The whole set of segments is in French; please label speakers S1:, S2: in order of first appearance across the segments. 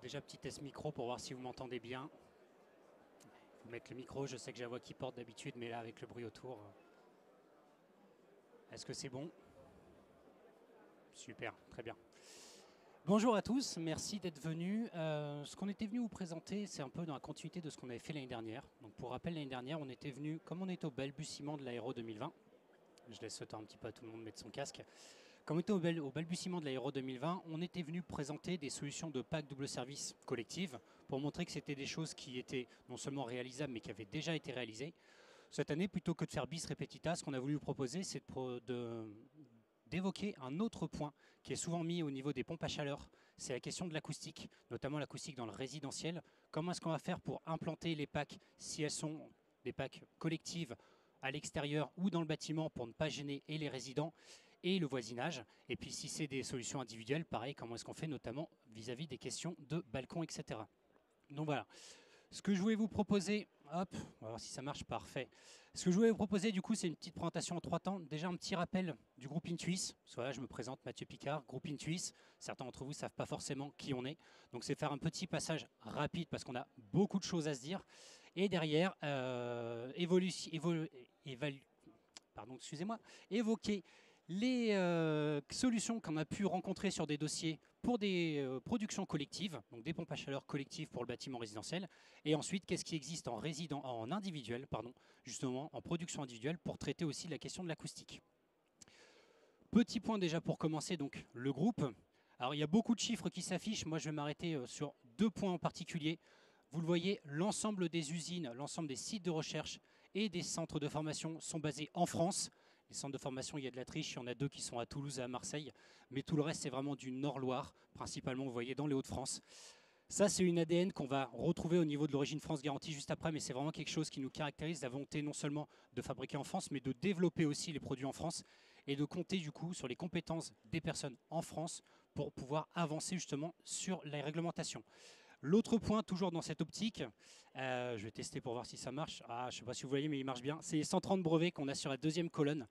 S1: Déjà, petit test micro pour voir si vous m'entendez bien. Faut mettre le micro, je sais que j'ai la voix qui porte d'habitude, mais là, avec le bruit autour. Est-ce que c'est bon? Super, très bien. Bonjour à tous, merci d'être venus. Ce qu'on était venu vous présenter, c'est un peu dans la continuité de ce qu'on avait fait l'année dernière. Donc pour rappel, l'année dernière, on était venu, comme on était au balbutiement de l'Aéro 2020, je laisse le temps un petit peu à tout le monde de mettre son casque. Comme on était au balbutiement de l'Aéro 2020, on était venu présenter des solutions de pack double service collective pour montrer que c'était des choses qui étaient non seulement réalisables, mais qui avaient déjà été réalisées. Cette année, plutôt que de faire bis repetita, ce qu'on a voulu vous proposer, c'est d'évoquer un autre point qui est souvent mis au niveau des pompes à chaleur. C'est la question de l'acoustique, notamment l'acoustique dans le résidentiel. Comment est-ce qu'on va faire pour implanter les packs, si elles sont des packs collectives à l'extérieur ou dans le bâtiment, pour ne pas gêner et les résidents et le voisinage. Et puis si c'est des solutions individuelles, pareil, comment est-ce qu'on fait notamment vis-à-vis des questions de balcon, etc. Donc voilà. Ce que je voulais vous proposer, hop, on va voir si ça marche, parfait. Ce que je voulais vous proposer, du coup, c'est une petite présentation en 3 temps. Déjà, un petit rappel du groupe Intuis. Voilà, je me présente, Mathieu Picard, groupe Intuis. Certains d'entre vous ne savent pas forcément qui on est. Donc, c'est faire un petit passage rapide parce qu'on a beaucoup de choses à se dire. Et derrière, évoquer les solutions qu'on a pu rencontrer sur des dossiers pour des productions collectives, donc des pompes à chaleur collectives pour le bâtiment résidentiel, et ensuite qu'est-ce qui existe en individuel, justement en production individuelle pour traiter aussi la question de l'acoustique. Petit point déjà pour commencer, donc le groupe. Alors il y a beaucoup de chiffres qui s'affichent, moi je vais m'arrêter sur 2 points en particulier. Vous le voyez, l'ensemble des usines, l'ensemble des sites de recherche et des centres de formation sont basés en France. Les centres de formation, il y a de la triche, il y en a 2 qui sont à Toulouse et à Marseille, mais tout le reste, c'est vraiment du Nord-Loire, principalement, vous voyez, dans les Hauts-de-France. Ça, c'est une ADN qu'on va retrouver au niveau de l'origine France garantie juste après, mais c'est vraiment quelque chose qui nous caractérise, la volonté non seulement de fabriquer en France, mais de développer aussi les produits en France et de compter du coup sur les compétences des personnes en France pour pouvoir avancer justement sur les réglementations. L'autre point, toujours dans cette optique, je vais tester pour voir si ça marche. Ah, je ne sais pas si vous voyez, mais il marche bien. C'est les 130 brevets qu'on a sur la deuxième colonne.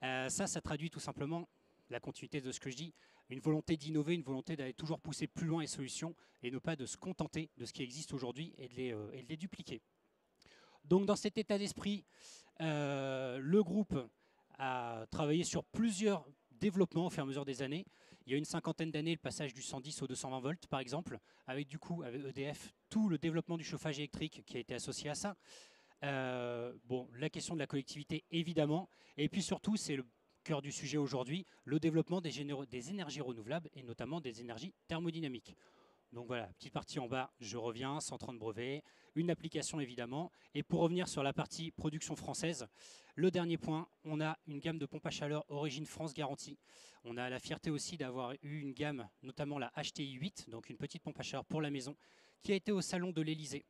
S1: Ça traduit tout simplement la continuité de ce que je dis, une volonté d'innover, une volonté d'aller toujours pousser plus loin les solutions et ne pas de se contenter de ce qui existe aujourd'hui et de les dupliquer. Donc dans cet état d'esprit, le groupe a travaillé sur plusieurs développements au fur et à mesure des années. Il y a une cinquantaine d'années, le passage du 110 au 220 volts, par exemple, avec du coup, avec EDF, tout le développement du chauffage électrique qui a été associé à ça. Bon, la question de la collectivité, évidemment. Et puis surtout, c'est le cœur du sujet aujourd'hui, le développement des énergies renouvelables et notamment des énergies thermodynamiques. Donc voilà, petite partie en bas, je reviens, 130 brevets, une application évidemment. Et pour revenir sur la partie production française, le dernier point, on a une gamme de pompes à chaleur Origine France garantie. On a la fierté aussi d'avoir eu une gamme, notamment la HTI 8, donc une petite pompe à chaleur pour la maison, qui a été au salon de l'Elysée.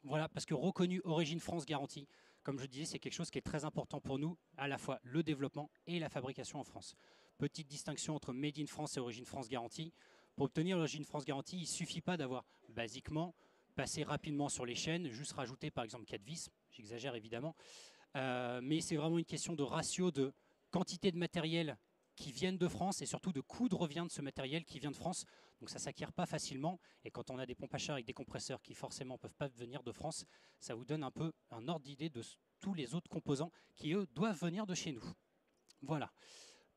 S1: Voilà, parce que reconnu Origine France garantie, comme je disais, c'est quelque chose qui est très important pour nous, à la fois le développement et la fabrication en France. Petite distinction entre Made in France et Origine France garantie. Pour obtenir l'Origine France garantie, il ne suffit pas d'avoir basiquement passé rapidement sur les chaînes, juste rajouter par exemple 4 vis, j'exagère évidemment, mais c'est vraiment une question de ratio de quantité de matériel qui viennent de France et surtout de coût de revient de ce matériel qui vient de France. Donc ça ne s'acquiert pas facilement. Et quand on a des pompes à chaleur avec des compresseurs qui forcément ne peuvent pas venir de France, ça vous donne un peu un ordre d'idée de tous les autres composants qui, eux, doivent venir de chez nous. Voilà.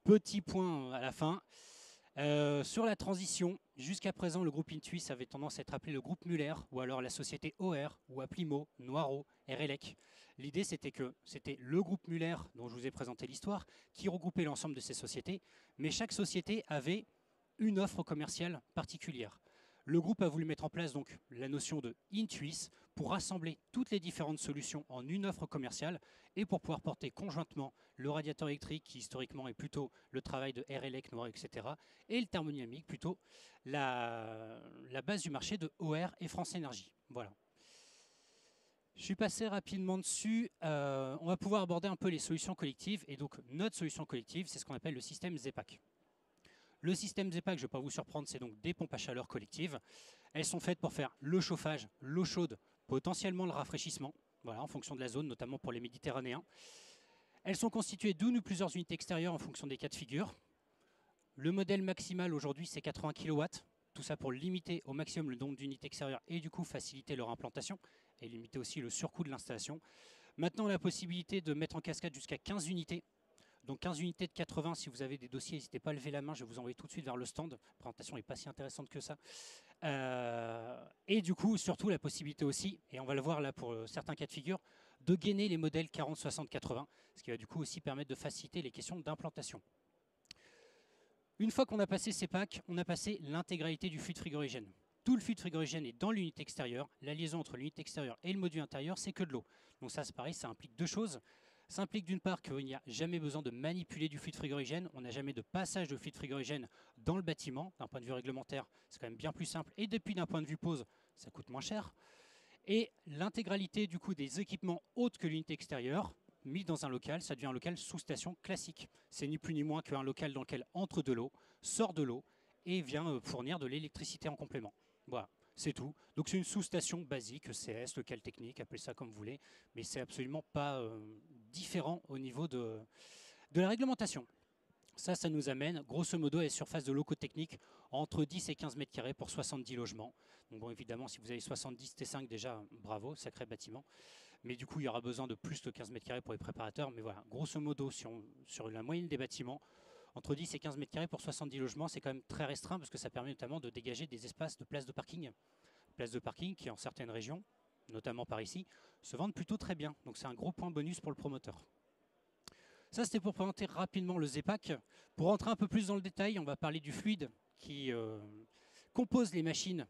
S1: Petit point à la fin. Sur la transition, jusqu'à présent, le groupe Intuis avait tendance à être appelé le groupe Muller, ou alors la société OR, ou Applimo, Noireau, RLEC. L'idée, c'était que c'était le groupe Muller, dont je vous ai présenté l'histoire, qui regroupait l'ensemble de ces sociétés, mais chaque société avait une offre commerciale particulière. Le groupe a voulu mettre en place donc la notion de Intuis pour rassembler toutes les différentes solutions en une offre commerciale et pour pouvoir porter conjointement le radiateur électrique qui historiquement est plutôt le travail de RLEC, Noireau, etc. et le thermodynamique plutôt la base du marché de OR et France Énergie. Voilà. Je suis passé rapidement dessus. On va pouvoir aborder un peu les solutions collectives et donc notre solution collective, c'est ce qu'on appelle le système ZEPAC. Le système ZEPAC, je ne vais pas vous surprendre, c'est donc des pompes à chaleur collectives. Elles sont faites pour faire le chauffage, l'eau chaude, potentiellement le rafraîchissement, voilà, en fonction de la zone, notamment pour les Méditerranéens. Elles sont constituées d'une ou plusieurs unités extérieures en fonction des cas de figure. Le modèle maximal aujourd'hui, c'est 80 kW. Tout ça pour limiter au maximum le nombre d'unités extérieures et du coup faciliter leur implantation et limiter aussi le surcoût de l'installation. Maintenant, on a la possibilité de mettre en cascade jusqu'à 15 unités. Donc 15 unités de 80, si vous avez des dossiers, n'hésitez pas à lever la main, je vais vous envoyer tout de suite vers le stand. La présentation n'est pas si intéressante que ça. Et du coup, surtout la possibilité aussi, et on va le voir là pour certains cas de figure, de gainer les modèles 40, 60, 80, ce qui va du coup aussi permettre de faciliter les questions d'implantation. Une fois qu'on a passé ces packs, on a passé l'intégralité du fluide frigorigène. Tout le fluide frigorigène est dans l'unité extérieure. La liaison entre l'unité extérieure et le module intérieur, c'est que de l'eau. Donc ça, c'est pareil, ça implique deux choses. Ça implique d'une part qu'il n'y a jamais besoin de manipuler du fluide frigorigène. On n'a jamais de passage de fluide frigorigène dans le bâtiment. D'un point de vue réglementaire, c'est quand même bien plus simple. Et depuis, d'un point de vue pose, ça coûte moins cher. Et l'intégralité du coup des équipements autres que l'unité extérieure, mis dans un local, ça devient un local sous-station classique. C'est ni plus ni moins qu'un local dans lequel entre de l'eau, sort de l'eau et vient fournir de l'électricité en complément. Voilà, c'est tout. Donc c'est une sous-station basique, CS, local technique, appelez ça comme vous voulez, mais c'est absolument pas différent au niveau de la réglementation. Ça nous amène grosso modo à la surface de locaux techniques entre 10 et 15 mètres carrés pour 70 logements. Donc bon, évidemment, si vous avez 70 T5 déjà, bravo, sacré bâtiment. Mais du coup, il y aura besoin de plus de 15 mètres carrés pour les préparateurs. Mais voilà, grosso modo, sur la moyenne des bâtiments, entre 10 et 15 mètres carrés pour 70 logements, c'est quand même très restreint parce que ça permet notamment de dégager des espaces de places de parking. Places de parking qui, en certaines régions, notamment par ici, se vendent plutôt très bien. Donc c'est un gros point bonus pour le promoteur. Ça, c'était pour présenter rapidement le ZEPAC. Pour rentrer un peu plus dans le détail, on va parler du fluide qui compose les machines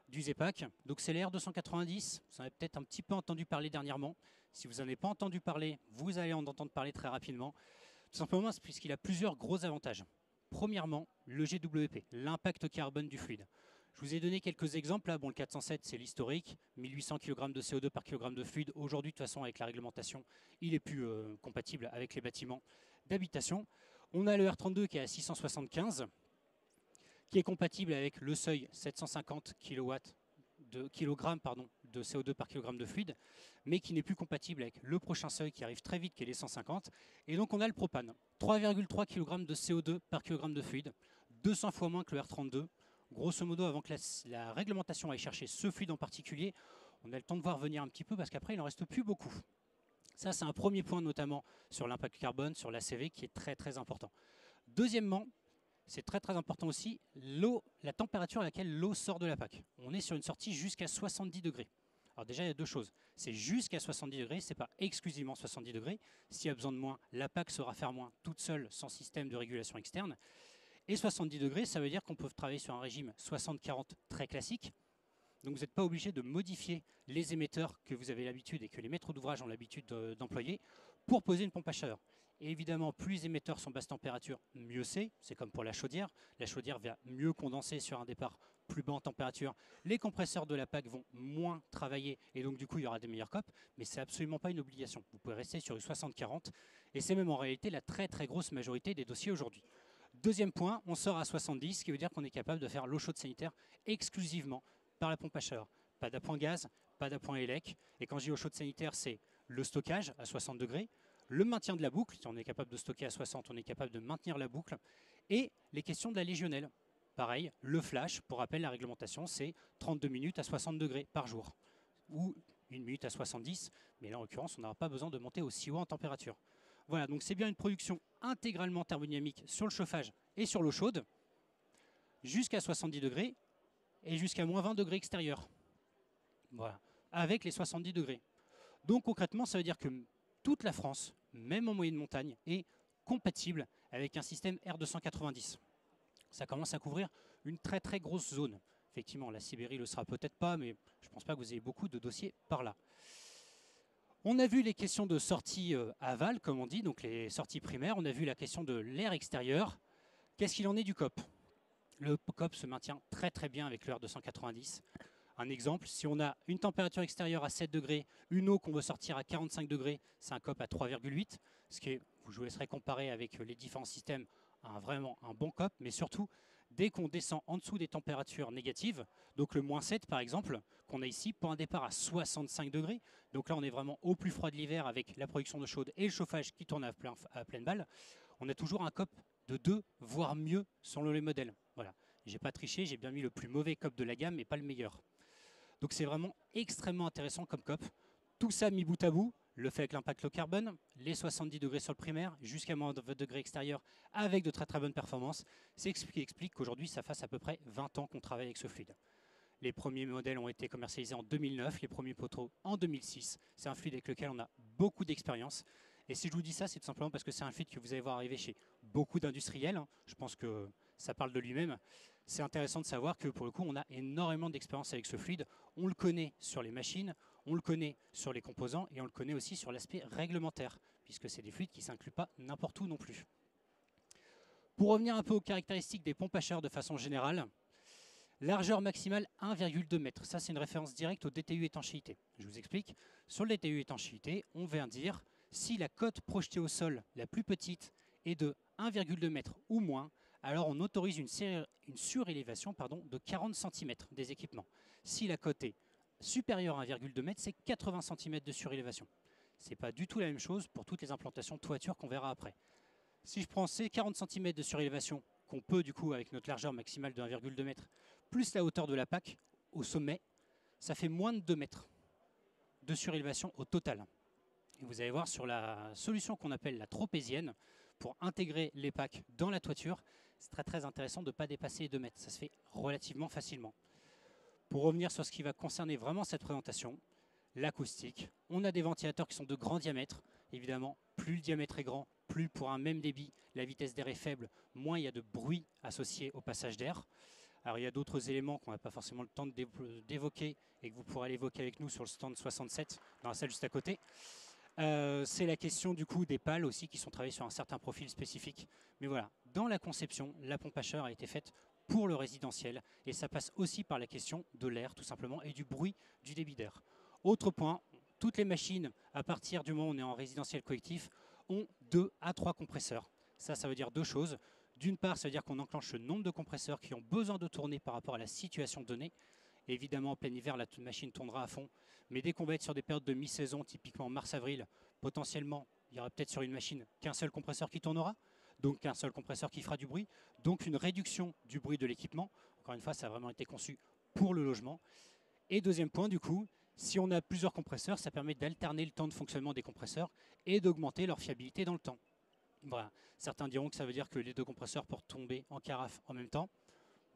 S1: du ZEPAC. Donc c'est les R290, vous en avez peut-être un petit peu entendu parler dernièrement. Si vous n'en avez pas entendu parler, vous allez en entendre parler très rapidement. Tout simplement puisqu'il a plusieurs gros avantages. Premièrement, le GWP, l'impact carbone du fluide. Je vous ai donné quelques exemples. Là. Bon, le 407, c'est l'historique, 1800 kg de CO2 par kg de fluide. Aujourd'hui, de toute façon, avec la réglementation, il est plus compatible avec les bâtiments d'habitation. On a le R32 qui est à 675, qui est compatible avec le seuil 750 kg de CO2 par kg de fluide, mais qui n'est plus compatible avec le prochain seuil qui arrive très vite, qui est les 150. Et donc on a le propane, 3,3 kg de CO2 par kg de fluide, 200 fois moins que le R32. Grosso modo, avant que la réglementation aille chercher ce fluide en particulier, on a le temps de voir venir un petit peu parce qu'après, il n'en reste plus beaucoup. Ça, c'est un premier point, notamment sur l'impact carbone, sur l'ACV, qui est très, très important. Deuxièmement, c'est très, très important aussi, la température à laquelle l'eau sort de la PAC. On est sur une sortie jusqu'à 70 degrés. Alors déjà, il y a deux choses. C'est jusqu'à 70 degrés, ce n'est pas exclusivement 70 degrés. S'il y a besoin de moins, la PAC saura faire moins toute seule, sans système de régulation externe. Et 70 degrés, ça veut dire qu'on peut travailler sur un régime 60-40 très classique. Donc vous n'êtes pas obligé de modifier les émetteurs que vous avez l'habitude et que les maîtres d'ouvrage ont l'habitude d'employer pour poser une pompe à chaleur. Et évidemment, plus les émetteurs sont basse température, mieux c'est. C'est comme pour la chaudière. La chaudière va mieux condenser sur un départ plus bas en température. Les compresseurs de la PAC vont moins travailler et donc du coup, il y aura des meilleurs COP. Mais ce n'est absolument pas une obligation. Vous pouvez rester sur une 60-40 et c'est même en réalité la très très grosse majorité des dossiers aujourd'hui. Deuxième point, on sort à 70, ce qui veut dire qu'on est capable de faire l'eau chaude sanitaire exclusivement par la pompe à chaleur. Pas d'appoint gaz, pas d'appoint élec. Et quand je dis eau chaude sanitaire, c'est le stockage à 60 degrés, le maintien de la boucle. Si on est capable de stocker à 60, on est capable de maintenir la boucle. Et les questions de la légionnelle. Pareil, le flash, pour rappel, la réglementation, c'est 32 minutes à 60 degrés par jour. Ou 1 minute à 70. Mais là, en l'occurrence, on n'aura pas besoin de monter aussi haut en température. Voilà, donc c'est bien une production intégralement thermodynamique sur le chauffage et sur l'eau chaude, jusqu'à 70 degrés et jusqu'à moins 20 degrés extérieurs. Voilà, avec les 70 degrés. Donc concrètement, ça veut dire que toute la France, même en moyenne montagne, est compatible avec un système R290. Ça commence à couvrir une très très grosse zone. Effectivement, la Sibérie ne le sera peut-être pas, mais je ne pense pas que vous ayez beaucoup de dossiers par là. On a vu les questions de sortie aval, comme on dit, donc les sorties primaires. On a vu la question de l'air extérieur. Qu'est-ce qu'il en est du COP? Le COP se maintient très très bien avec le R290. Un exemple, si on a une température extérieure à 7 degrés, une eau qu'on veut sortir à 45 degrés, c'est un COP à 3,8. Ce qui est, je vous laisserai comparer avec les différents systèmes, vraiment un bon COP. Mais surtout, dès qu'on descend en dessous des températures négatives, donc le moins 7 par exemple, qu'on a ici pour un départ à 65 degrés, donc là on est vraiment au plus froid de l'hiver avec la production d'eau chaude et le chauffage qui tourne à pleine balle, on a toujours un COP de 2, voire mieux selon les modèles. Voilà. J'ai pas triché, j'ai bien mis le plus mauvais COP de la gamme, mais pas le meilleur. Donc c'est vraiment extrêmement intéressant comme COP. Tout ça mis bout à bout, le fait avec l'impact low carbone, les 70 degrés sur le primaire, jusqu'à moins de 20 degrés extérieur, avec de très très bonnes performances, c'est ce qui explique qu'aujourd'hui ça fasse à peu près 20 ans qu'on travaille avec ce fluide. Les premiers modèles ont été commercialisés en 2009, les premiers poteaux en 2006. C'est un fluide avec lequel on a beaucoup d'expérience. Et si je vous dis ça, c'est tout simplement parce que c'est un fluide que vous allez voir arriver chez beaucoup d'industriels. Je pense que ça parle de lui-même. C'est intéressant de savoir que pour le coup, on a énormément d'expérience avec ce fluide. On le connaît sur les machines, on le connaît sur les composants et on le connaît aussi sur l'aspect réglementaire, puisque c'est des fluides qui ne s'incluent pas n'importe où non plus. Pour revenir un peu aux caractéristiques des pompes à chaleur de façon générale, largeur maximale 1,2 m. Ça, c'est une référence directe au DTU étanchéité. Je vous explique. Sur le DTU étanchéité, on vient dire si la cote projetée au sol, la plus petite, est de 1,2 m ou moins, alors on autorise une surélévation de 40 cm des équipements. Si la cote est supérieure à 1,2 m, c'est 80 cm de surélévation. Ce n'est pas du tout la même chose pour toutes les implantations de toiture qu'on verra après. Si je prends ces 40 cm de surélévation qu'on peut du coup avec notre largeur maximale de 1,2 m, plus la hauteur de la PAC au sommet, ça fait moins de 2 mètres de surélévation au total. Et vous allez voir sur la solution qu'on appelle la tropézienne, pour intégrer les PAC dans la toiture, c'est très très intéressant de ne pas dépasser les 2 mètres. Ça se fait relativement facilement. Pour revenir sur ce qui va concerner vraiment cette présentation, l'acoustique, on a des ventilateurs qui sont de grand diamètre. Évidemment, plus le diamètre est grand, plus pour un même débit, la vitesse d'air est faible, moins il y a de bruit associé au passage d'air. Alors il y a d'autres éléments qu'on n'a pas forcément le temps d'évoquer et que vous pourrez l'évoquer avec nous sur le stand 67, dans la salle juste à côté. C'est la question du coup des pales aussi qui sont travaillées sur un certain profil spécifique. Mais voilà, dans la conception, la pompe à chaleur a été faite pour le résidentiel et ça passe aussi par la question de l'air tout simplement et du bruit du débit d'air. Autre point, toutes les machines à partir du moment où on est en résidentiel collectif ont 2 à 3 compresseurs. Ça veut dire deux choses. D'une part, ça veut dire qu'on enclenche le nombre de compresseurs qui ont besoin de tourner par rapport à la situation donnée. Évidemment, en plein hiver, la machine tournera à fond. Mais dès qu'on va être sur des périodes de mi-saison, typiquement mars-avril, potentiellement, il y aura peut-être sur une machine qu'un seul compresseur qui tournera, donc un seul compresseur qui fera du bruit, donc une réduction du bruit de l'équipement. Encore une fois, ça a vraiment été conçu pour le logement. Et deuxième point, du coup, si on a plusieurs compresseurs, ça permet d'alterner le temps de fonctionnement des compresseurs et d'augmenter leur fiabilité dans le temps. Voilà. Certains diront que ça veut dire que les deux compresseurs peuvent tomber en carafe en même temps.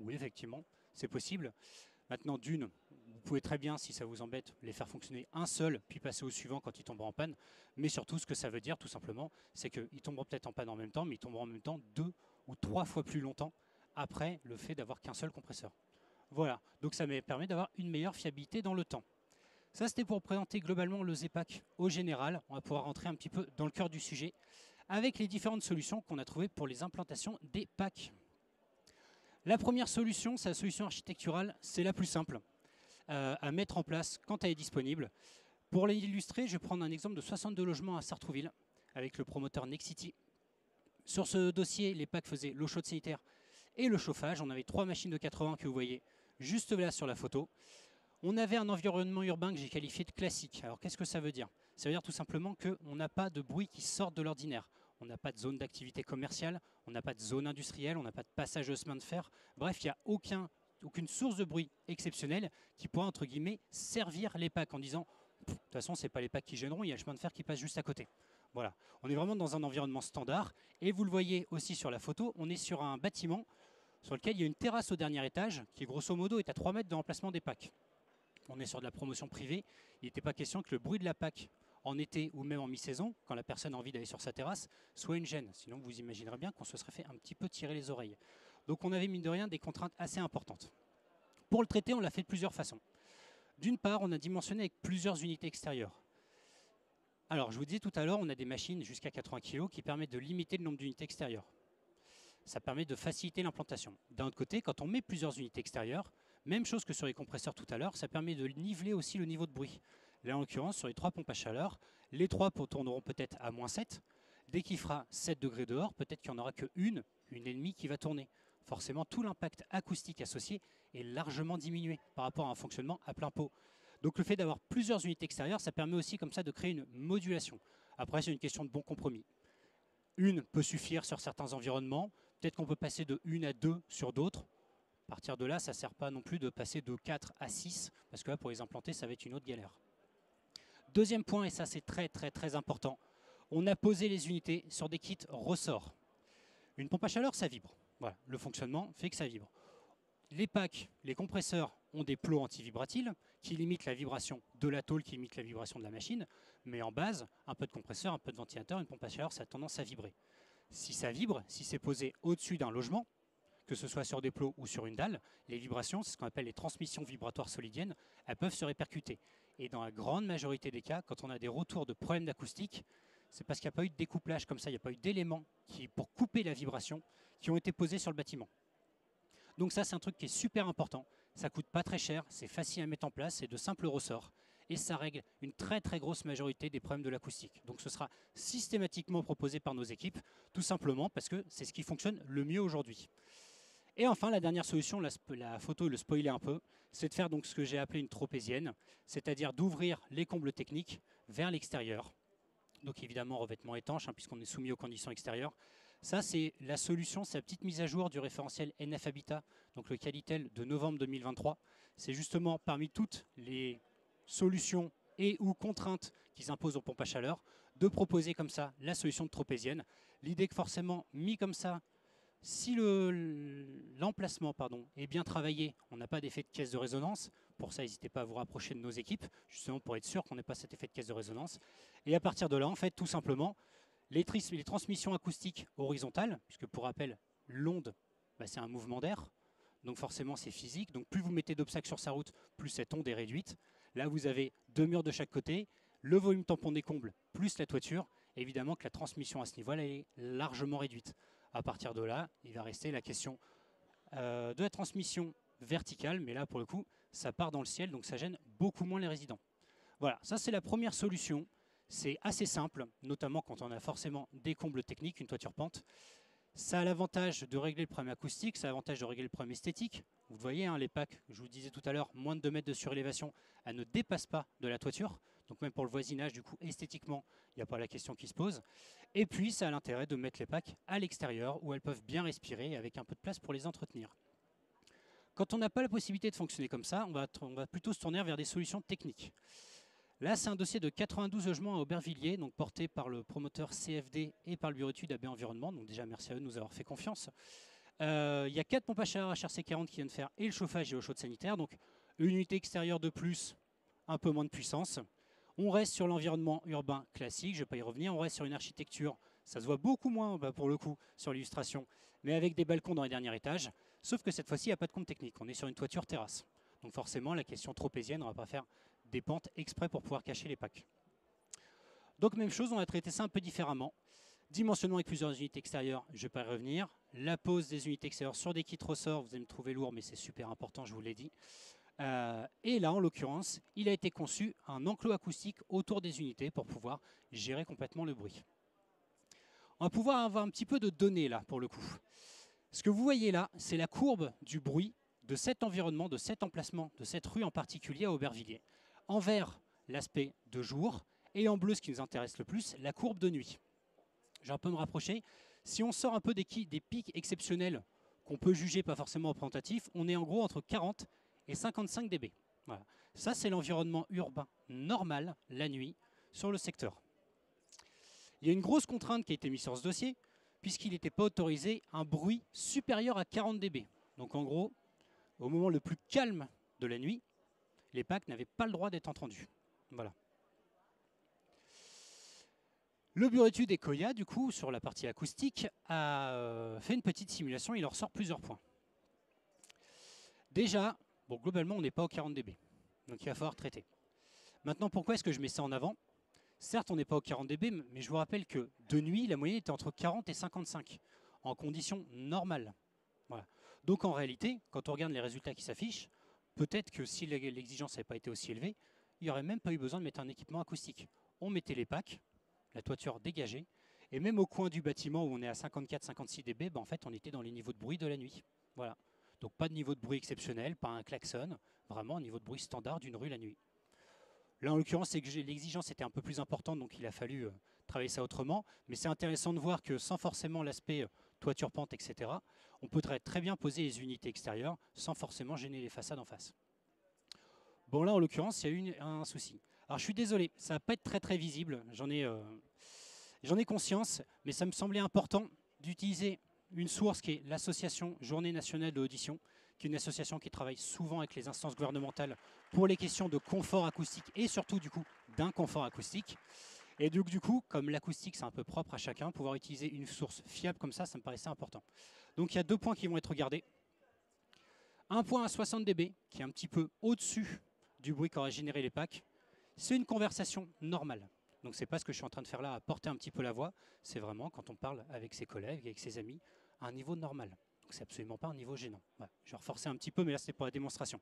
S1: Oui, effectivement, c'est possible. Maintenant, d'une, vous pouvez très bien, si ça vous embête, les faire fonctionner un seul, puis passer au suivant quand ils tomberont en panne. Mais surtout, ce que ça veut dire, tout simplement, c'est qu'ils tomberont peut-être en panne en même temps, mais ils tomberont en même temps 2 ou 3 fois plus longtemps après le fait d'avoir qu'un seul compresseur. Voilà, donc ça me permet d'avoir une meilleure fiabilité dans le temps. Ça, c'était pour présenter globalement le ZEPAC au général. On va pouvoir rentrer un petit peu dans le cœur du sujet avec les différentes solutions qu'on a trouvées pour les implantations des PAC. La première solution, c'est la solution architecturale, c'est la plus simple à mettre en place quand elle est disponible. Pour l'illustrer, je vais prendre un exemple de 62 logements à Sartrouville avec le promoteur Nexity. Sur ce dossier, les PAC faisaient l'eau chaude sanitaire et le chauffage. On avait 3 machines de 80 que vous voyez juste là sur la photo. On avait un environnement urbain que j'ai qualifié de classique. Alors qu'est-ce que ça veut dire? Ça veut dire tout simplement qu'on n'a pas de bruit qui sort de l'ordinaire. On n'a pas de zone d'activité commerciale, on n'a pas de zone industrielle, on n'a pas de passage de chemin de fer. Bref, il n'y a aucune source de bruit exceptionnelle qui pourra, entre guillemets, servir les PAC en disant « de toute façon, ce n'est pas les PAC qui gêneront, il y a le chemin de fer qui passe juste à côté ». Voilà, on est vraiment dans un environnement standard. Et vous le voyez aussi sur la photo, on est sur un bâtiment sur lequel il y a une terrasse au dernier étage qui, grosso modo, est à 3 mètres de l'emplacement des PAC. On est sur de la promotion privée. Il n'était pas question que le bruit de la PAC en été ou même en mi-saison, quand la personne a envie d'aller sur sa terrasse, soit une gêne. Sinon, vous imaginerez bien qu'on se serait fait un petit peu tirer les oreilles. Donc on avait, mine de rien, des contraintes assez importantes. Pour le traiter, on l'a fait de plusieurs façons. D'une part, on a dimensionné avec plusieurs unités extérieures. Alors, je vous disais tout à l'heure, on a des machines jusqu'à 80 kg qui permettent de limiter le nombre d'unités extérieures. Ça permet de faciliter l'implantation. D'un autre côté, quand on met plusieurs unités extérieures, même chose que sur les compresseurs tout à l'heure, ça permet de niveler aussi le niveau de bruit. Là, en l'occurrence, sur les 3 pompes à chaleur, les 3 tourneront peut-être à -7. Dès qu'il fera 7 degrés dehors, peut-être qu'il n'y en aura qu'une et demie qui va tourner. Forcément, tout l'impact acoustique associé est largement diminué par rapport à un fonctionnement à plein pot. Donc le fait d'avoir plusieurs unités extérieures, ça permet aussi comme ça de créer une modulation. Après, c'est une question de bon compromis. Une peut suffire sur certains environnements. Peut-être qu'on peut passer de 1 à 2 sur d'autres. partir de là, ça ne sert pas non plus de passer de 4 à 6, parce que là, pour les implanter, ça va être une autre galère. Deuxième point, et ça c'est très important, on a posé les unités sur des kits ressorts. Une pompe à chaleur, ça vibre. Voilà, le fonctionnement fait que ça vibre. Les packs, les compresseurs ont des plots anti-vibratiles qui limitent la vibration de la tôle, qui limite la vibration de la machine. Mais en base, un peu de compresseur, un peu de ventilateur, une pompe à chaleur, ça a tendance à vibrer. Si ça vibre, si c'est posé au-dessus d'un logement, que ce soit sur des plots ou sur une dalle, les vibrations, c'est ce qu'on appelle les transmissions vibratoires solidiennes, elles peuvent se répercuter. Et dans la grande majorité des cas, quand on a des retours de problèmes d'acoustique, c'est parce qu'il n'y a pas eu de découplage comme ça, il n'y a pas eu d'éléments pour couper la vibration qui ont été posés sur le bâtiment. Donc ça, c'est un truc qui est super important. Ça ne coûte pas très cher, c'est facile à mettre en place, c'est de simples ressorts. Et ça règle une très grosse majorité des problèmes de l'acoustique. Donc ce sera systématiquement proposé par nos équipes, tout simplement parce que c'est ce qui fonctionne le mieux aujourd'hui. Et enfin, la dernière solution, la photo le spoiler un peu, c'est de faire donc ce que j'ai appelé une tropézienne, c'est-à-dire d'ouvrir les combles techniques vers l'extérieur. Donc évidemment, revêtement étanche, puisqu'on est soumis aux conditions extérieures. Ça, c'est la solution, c'est la petite mise à jour du référentiel NF Habitat, donc le Qualitel de novembre 2023. C'est justement parmi toutes les solutions et ou contraintes qui s'imposent aux pompes à chaleur, de proposer comme ça la solution de tropézienne. L'idée que forcément, mis comme ça, si l'emplacement est bien travaillé, on n'a pas d'effet de caisse de résonance. Pour ça, n'hésitez pas à vous rapprocher de nos équipes, justement pour être sûr qu'on n'ait pas cet effet de caisse de résonance. Et à partir de là, en fait, tout simplement, les transmissions acoustiques horizontales, puisque pour rappel, l'onde, c'est un mouvement d'air, donc forcément c'est physique. Donc plus vous mettez d'obstacles sur sa route, plus cette onde est réduite. Là, vous avez 2 murs de chaque côté, le volume tampon des combles, plus la toiture. Évidemment que la transmission à ce niveau-là est largement réduite. À partir de là, il va rester la question de la transmission verticale, mais là, pour le coup, ça part dans le ciel, donc ça gêne beaucoup moins les résidents. Voilà, ça c'est la première solution. C'est assez simple, notamment quand on a forcément des combles techniques, une toiture pente. Ça a l'avantage de régler le problème acoustique, ça a l'avantage de régler le problème esthétique. Vous voyez, les packs, je vous disais tout à l'heure, moins de 2 mètres de surélévation, elles ne dépassent pas de la toiture. Donc même pour le voisinage, du coup, esthétiquement, il n'y a pas la question qui se pose. Et puis, ça a l'intérêt de mettre les packs à l'extérieur, où elles peuvent bien respirer, avec un peu de place pour les entretenir. Quand on n'a pas la possibilité de fonctionner comme ça, on va plutôt se tourner vers des solutions techniques. Là, c'est un dossier de 92 logements à Aubervilliers, donc porté par le promoteur CFD et par le bureau d'études AB Environnement. Donc déjà, merci à eux de nous avoir fait confiance. Il y a 4 pompes à chaleur HRC40 qui viennent faire et le chauffage et l'eau chaude sanitaire. Donc une unité extérieure de plus, un peu moins de puissance. On reste sur l'environnement urbain classique, je ne vais pas y revenir. On reste sur une architecture, ça se voit beaucoup moins pour le coup sur l'illustration, mais avec des balcons dans les derniers étages. Sauf que cette fois-ci, il n'y a pas de compte technique. On est sur une toiture terrasse. Donc forcément, la question tropézienne, on ne va pas faire des pentes exprès pour pouvoir cacher les packs. Donc même chose, on va traiter ça un peu différemment. Dimensionnement avec plusieurs unités extérieures, je ne vais pas y revenir. La pose des unités extérieures sur des kits ressorts, vous allez me trouver lourd, mais c'est super important, je vous l'ai dit. Et là, en l'occurrence, il a été conçu un enclos acoustique autour des unités pour pouvoir gérer complètement le bruit. On va pouvoir avoir un petit peu de données là, pour le coup. Ce que vous voyez là, c'est la courbe du bruit de cet environnement, de cet emplacement, de cette rue en particulier à Aubervilliers. En vert, l'aspect de jour, et en bleu, ce qui nous intéresse le plus, la courbe de nuit. Je vais un peu me rapprocher. Si on sort un peu des pics exceptionnels qu'on peut juger pas forcément représentatifs, on est en gros entre 40 et 55 dB. Voilà. Ça, c'est l'environnement urbain normal, la nuit, sur le secteur. Il y a une grosse contrainte qui a été mise sur ce dossier, puisqu'il n'était pas autorisé un bruit supérieur à 40 dB. Donc en gros, au moment le plus calme de la nuit, les packs n'avaient pas le droit d'être entendus. Voilà. Le bureau d'études Ecoya, du coup, sur la partie acoustique, a fait une petite simulation. Il en ressort plusieurs points. Déjà, globalement, on n'est pas au 40 dB. Donc il va falloir traiter. Maintenant, pourquoi est-ce que je mets ça en avant? Certes, on n'est pas au 40 dB, mais je vous rappelle que de nuit, la moyenne était entre 40 et 55, en conditions normales. Voilà. Donc en réalité, quand on regarde les résultats qui s'affichent, peut-être que si l'exigence n'avait pas été aussi élevée, il n'y aurait même pas eu besoin de mettre un équipement acoustique. On mettait les packs, la toiture dégagée, et même au coin du bâtiment où on est à 54-56 dB, en fait, on était dans les niveaux de bruit de la nuit. Voilà. Donc pas de niveau de bruit exceptionnel, pas un klaxon, vraiment un niveau de bruit standard d'une rue la nuit. Là, en l'occurrence, c'est que l'exigence était un peu plus importante, donc il a fallu travailler ça autrement. Mais c'est intéressant de voir que sans forcément l'aspect toiture pente, etc., on peut très bien poser les unités extérieures sans forcément gêner les façades en face. Bon, là, en l'occurrence, il y a eu un souci. Alors, je suis désolé, ça ne va pas être très visible, j'en ai conscience, mais ça me semblait important d'utiliser une source qui est l'association Journée nationale de l'audition, qui est une association qui travaille souvent avec les instances gouvernementales pour les questions de confort acoustique et surtout, du coup, d'inconfort acoustique. Et donc, du coup, comme l'acoustique, c'est un peu propre à chacun, pouvoir utiliser une source fiable comme ça me paraissait important. Donc, il y a 2 points qui vont être regardés. Un point à 60 dB, qui est un petit peu au-dessus du bruit qu'auraient généré les packs. C'est une conversation normale. Donc, c'est pas ce que je suis en train de faire là, à porter un petit peu la voix. C'est vraiment, quand on parle avec ses collègues, avec ses amis, à un niveau normal. Donc, c'est absolument pas un niveau gênant. Voilà. Je vais reforcer un petit peu, mais là, c'est pour la démonstration.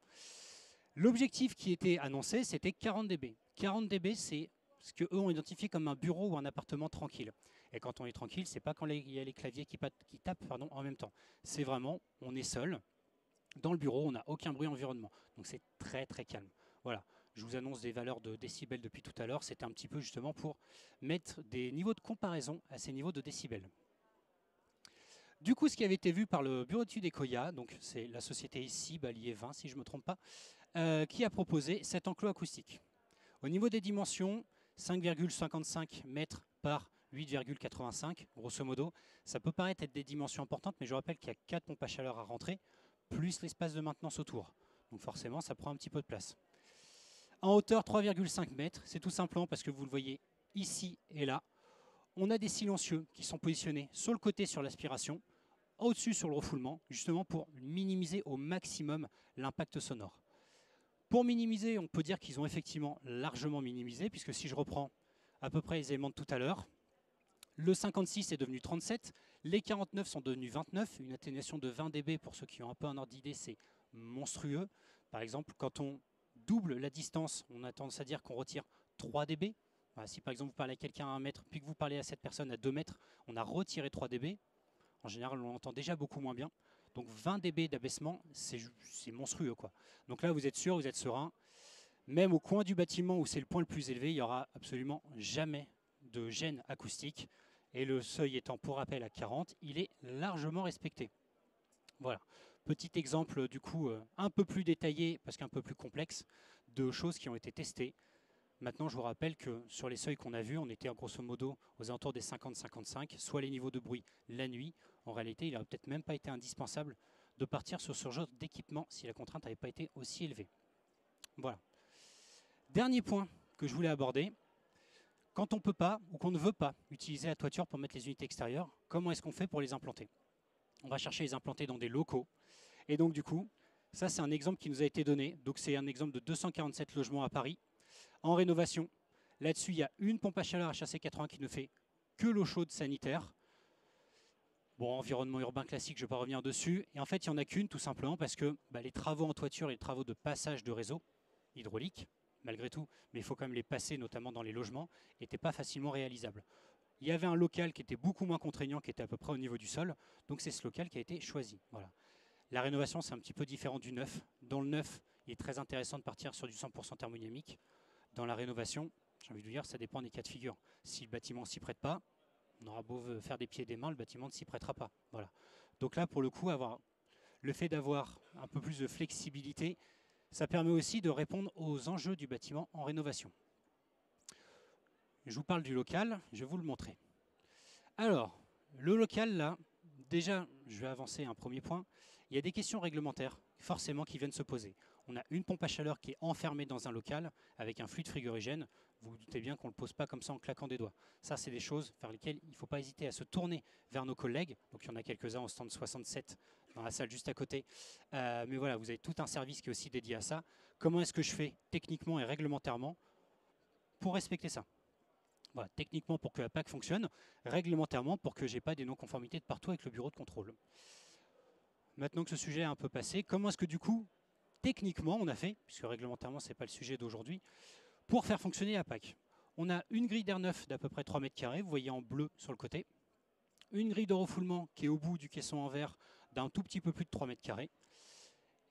S1: L'objectif qui était annoncé, c'était 40 dB. 40 dB, c'est ce qu'eux ont identifié comme un bureau ou un appartement tranquille. Et quand on est tranquille, c'est pas quand il y a les claviers qui tapent en même temps. C'est vraiment, on est seul. Dans le bureau, on n'a aucun bruit environnement. Donc c'est très calme. Voilà. Je vous annonce des valeurs de décibels depuis tout à l'heure. C'était un petit peu justement pour mettre des niveaux de comparaison à ces niveaux de décibels. Du coup, ce qui avait été vu par le bureau d'études ECOIA, donc c'est la société ici, Balier 20 si je ne me trompe pas, qui a proposé cet enclos acoustique. Au niveau des dimensions, 5,55 mètres par 8,85, grosso modo. Ça peut paraître être des dimensions importantes, mais je rappelle qu'il y a 4 pompes à chaleur à rentrer, plus l'espace de maintenance autour. Donc forcément, ça prend un petit peu de place. En hauteur, 3,5 mètres. C'est tout simplement parce que vous le voyez ici et là. On a des silencieux qui sont positionnés sur le côté sur l'aspiration, au-dessus sur le refoulement, justement pour minimiser au maximum l'impact sonore. Pour minimiser, on peut dire qu'ils ont effectivement largement minimisé, puisque si je reprends à peu près les éléments de tout à l'heure, le 56 est devenu 37, les 49 sont devenus 29, une atténuation de 20 dB pour ceux qui ont un peu un ordre d'idée, c'est monstrueux. Par exemple, quand on double la distance, on a tendance à dire qu'on retire 3 dB. Voilà, si par exemple vous parlez à quelqu'un à 1 mètre, puis que vous parlez à cette personne à 2 mètres, on a retiré 3 dB. En général, on l'entend déjà beaucoup moins bien. Donc 20 dB d'abaissement, c'est monstrueux, quoi. Donc là, vous êtes sûr, vous êtes serein. Même au coin du bâtiment où c'est le point le plus élevé, il n'y aura absolument jamais de gêne acoustique. Et le seuil étant pour rappel à 40, il est largement respecté. Voilà. Petit exemple du coup un peu plus détaillé, parce qu'un peu plus complexe, de choses qui ont été testées. Maintenant, je vous rappelle que sur les seuils qu'on a vus, on était grosso modo aux alentours des 50-55, soit les niveaux de bruit la nuit. En réalité, il n'aurait peut-être même pas été indispensable de partir sur ce genre d'équipement si la contrainte n'avait pas été aussi élevée. Voilà. Dernier point que je voulais aborder. Quand on ne peut pas ou qu'on ne veut pas utiliser la toiture pour mettre les unités extérieures, comment est-ce qu'on fait pour les implanter? On va chercher à les implanter dans des locaux. Et donc du coup, ça c'est un exemple qui nous a été donné. Donc c'est un exemple de 247 logements à Paris en rénovation. Là-dessus, il y a une pompe à chaleur HAC80 qui ne fait que l'eau chaude sanitaire. Bon, environnement urbain classique, je ne vais pas revenir dessus. Et en fait, il n'y en a qu'une tout simplement parce que les travaux en toiture et les travaux de passage de réseau hydraulique, malgré tout, mais il faut quand même les passer, notamment dans les logements, n'étaient pas facilement réalisables. Il y avait un local qui était beaucoup moins contraignant, qui était à peu près au niveau du sol, donc c'est ce local qui a été choisi. Voilà. La rénovation, c'est un petit peu différent du neuf. Dans le neuf, il est très intéressant de partir sur du 100% thermodynamique. Dans la rénovation, j'ai envie de vous dire, ça dépend des cas de figure. Si le bâtiment ne s'y prête pas, on aura beau faire des pieds et des mains, le bâtiment ne s'y prêtera pas. Voilà. Donc là, pour le coup, le fait d'avoir un peu plus de flexibilité, ça permet aussi de répondre aux enjeux du bâtiment en rénovation. Je vous parle du local, je vais vous le montrer. Alors, le local, là, déjà, je vais avancer un premier point. Il y a des questions réglementaires, forcément, qui viennent se poser. On a une pompe à chaleur qui est enfermée dans un local avec un fluide frigorigène. Vous vous doutez bien qu'on ne le pose pas comme ça en claquant des doigts. Ça, c'est des choses vers lesquelles il ne faut pas hésiter à se tourner vers nos collègues. Donc, il y en a quelques-uns au stand 67 dans la salle juste à côté. Mais voilà, vous avez tout un service qui est aussi dédié à ça. Comment est-ce que je fais techniquement et réglementairement pour respecter ça? Voilà, techniquement pour que la PAC fonctionne, réglementairement pour que je n'ai pas des non-conformités de partout avec le bureau de contrôle. Maintenant que ce sujet est un peu passé, comment est-ce que du coup, techniquement, on a fait, puisque réglementairement, ce n'est pas le sujet d'aujourd'hui, pour faire fonctionner la PAC? On a une grille d'air neuf d'à peu près 3 mètres carrés, vous voyez en bleu sur le côté, une grille de refoulement qui est au bout du caisson en verre d'un tout petit peu plus de 3 mètres carrés,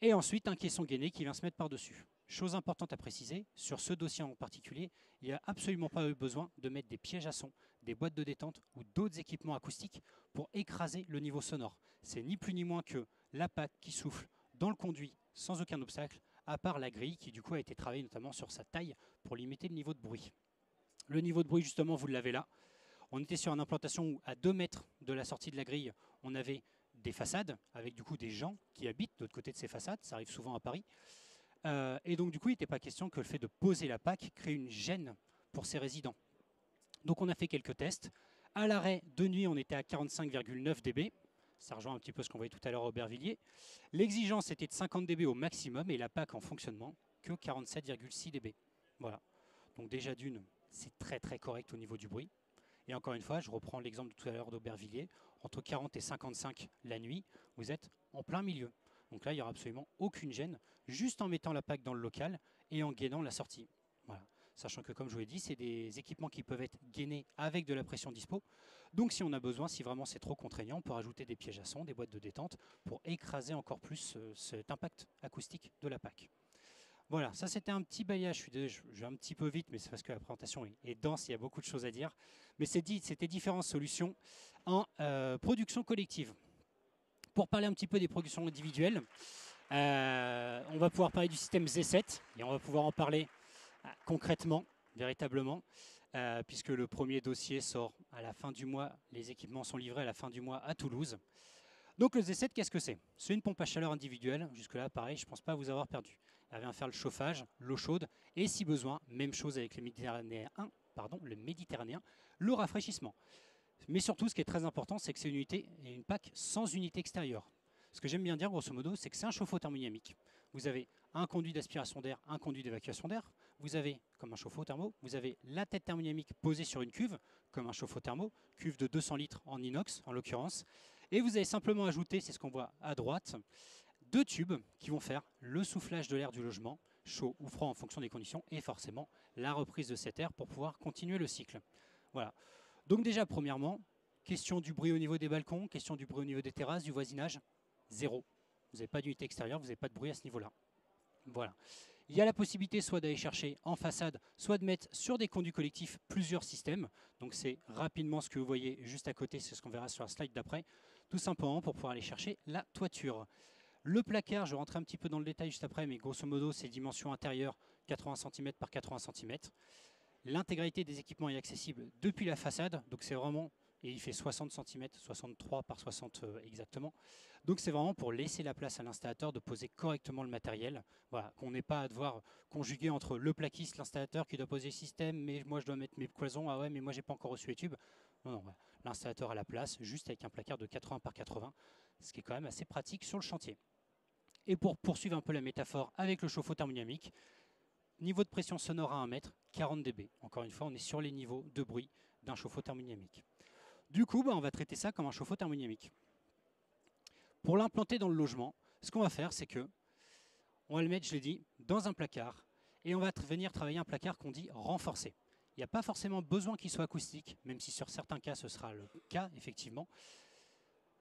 S1: et ensuite un caisson gainé qui vient se mettre par-dessus. Chose importante à préciser, sur ce dossier en particulier, il n'y a absolument pas eu besoin de mettre des pièges à son, des boîtes de détente ou d'autres équipements acoustiques pour écraser le niveau sonore. C'est ni plus ni moins que la PAC qui souffle dans le conduit sans aucun obstacle, à part la grille qui du coup a été travaillée notamment sur sa taille pour limiter le niveau de bruit. Le niveau de bruit justement, vous l'avez là. On était sur une implantation où à 2 mètres de la sortie de la grille, on avait des façades avec du coup des gens qui habitent de l'autre côté de ces façades, ça arrive souvent à Paris. Et donc du coup, il n'était pas question que le fait de poser la PAC crée une gêne pour ces résidents. Donc on a fait quelques tests. À l'arrêt de nuit, on était à 45,9 dB. Ça rejoint un petit peu ce qu'on voyait tout à l'heure à Aubervilliers. L'exigence était de 50 dB au maximum et la PAC en fonctionnement que 47,6 dB. Voilà. Donc déjà d'une, c'est très très correct au niveau du bruit. Et encore une fois, je reprends l'exemple de tout à l'heure d'Aubervilliers. Entre 40 et 55 la nuit, vous êtes en plein milieu. Donc là, il n'y aura absolument aucune gêne, juste en mettant la PAC dans le local et en gainant la sortie. Voilà. Sachant que, comme je vous l'ai dit, c'est des équipements qui peuvent être gainés avec de la pression dispo. Donc si on a besoin, si vraiment c'est trop contraignant, on peut rajouter des pièges à son, des boîtes de détente, pour écraser encore plus cet impact acoustique de la PAC. Voilà, ça c'était un petit bailliage, je vais un petit peu vite, mais c'est parce que la présentation est dense, il y a beaucoup de choses à dire. Mais c'était différentes solutions en production collective. Pour parler un petit peu des productions individuelles, on va pouvoir parler du système Z7, et on va pouvoir en parler concrètement, véritablement, puisque le premier dossier sort à la fin du mois, les équipements sont livrés à la fin du mois à Toulouse. Donc le Z7, qu'est-ce que c'est? C'est une pompe à chaleur individuelle, jusque-là pareil, je ne pense pas vous avoir perdu. Elle vient faire le chauffage, l'eau chaude, et si besoin, même chose avec le Méditerranéen, le rafraîchissement. Mais surtout, ce qui est très important, c'est que c'est une PAC sans unité extérieure. Ce que j'aime bien dire, grosso modo, c'est que c'est un chauffe-eau thermodynamique. Vous avez un conduit d'aspiration d'air, un conduit d'évacuation d'air. Vous avez, comme un chauffe-eau thermo, vous avez la tête thermodynamique posée sur une cuve, comme un chauffe-eau thermo, cuve de 200 litres en inox, en l'occurrence. Et vous avez simplement ajouté, c'est ce qu'on voit à droite, 2 tubes qui vont faire le soufflage de l'air du logement, chaud ou froid en fonction des conditions, et forcément la reprise de cet air pour pouvoir continuer le cycle. Voilà. Donc déjà, premièrement, question du bruit au niveau des balcons, question du bruit au niveau des terrasses, du voisinage, zéro. Vous n'avez pas d'unité extérieure, vous n'avez pas de bruit à ce niveau-là. Voilà. Il y a la possibilité soit d'aller chercher en façade, soit de mettre sur des conduits collectifs plusieurs systèmes. Donc c'est rapidement ce que vous voyez juste à côté, c'est ce qu'on verra sur la slide d'après, tout simplement pour pouvoir aller chercher la toiture. Le placard, je vais rentrer un petit peu dans le détail juste après, mais grosso modo, c'est dimension intérieure 80 cm par 80 cm. L'intégralité des équipements est accessible depuis la façade, donc c'est vraiment, et il fait 60 cm, 63 par 60 exactement. Donc c'est vraiment pour laisser la place à l'installateur de poser correctement le matériel. Voilà, qu'on n'ait pas à devoir conjuguer entre le plaquiste, l'installateur qui doit poser le système, mais moi je dois mettre mes cloisons, ah ouais, mais moi j'ai pas encore reçu les tubes. Non, non, voilà. L'installateur a la place, juste avec un placard de 80 par 80, ce qui est quand même assez pratique sur le chantier. Et pour poursuivre un peu la métaphore avec le chauffe-eau thermodynamique, niveau de pression sonore à 1 mètre, 40 dB. Encore une fois, on est sur les niveaux de bruit d'un chauffe-eau thermodynamique. Du coup, on va traiter ça comme un chauffe-eau thermodynamique. Pour l'implanter dans le logement, ce qu'on va faire, c'est que on va le mettre, je l'ai dit, dans un placard et on va venir travailler un placard qu'on dit renforcé. Il n'y a pas forcément besoin qu'il soit acoustique, même si sur certains cas, ce sera le cas, effectivement.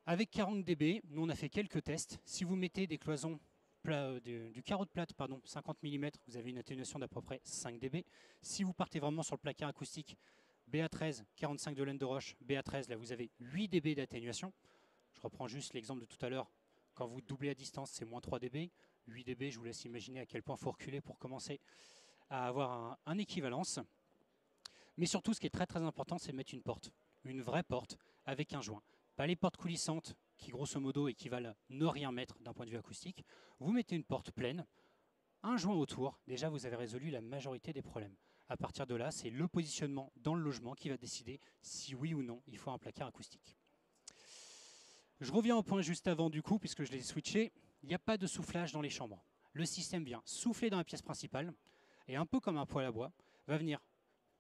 S1: Avec 40 dB, nous on a fait quelques tests. Si vous mettez des cloisons du carreau de plâtre, 50 mm, vous avez une atténuation d'à peu près 5 dB. Si vous partez vraiment sur le placard acoustique, BA13, 45 de laine de roche, BA13, là vous avez 8 dB d'atténuation. Je reprends juste l'exemple de tout à l'heure. Quand vous doublez à distance, c'est moins 3 dB. 8 dB, je vous laisse imaginer à quel point il faut reculer pour commencer à avoir un équivalence. Mais surtout, ce qui est très très important, c'est de mettre une porte. Une vraie porte avec un joint. Pas les portes coulissantes qui, grosso modo, équivalent ne rien mettre d'un point de vue acoustique. Vous mettez une porte pleine, un joint autour. Déjà, vous avez résolu la majorité des problèmes. À partir de là, c'est le positionnement dans le logement qui va décider si oui ou non il faut un placard acoustique. Je reviens au point juste avant du coup, puisque je l'ai switché. Il n'y a pas de soufflage dans les chambres. Le système vient souffler dans la pièce principale et un peu comme un poêle à bois, va venir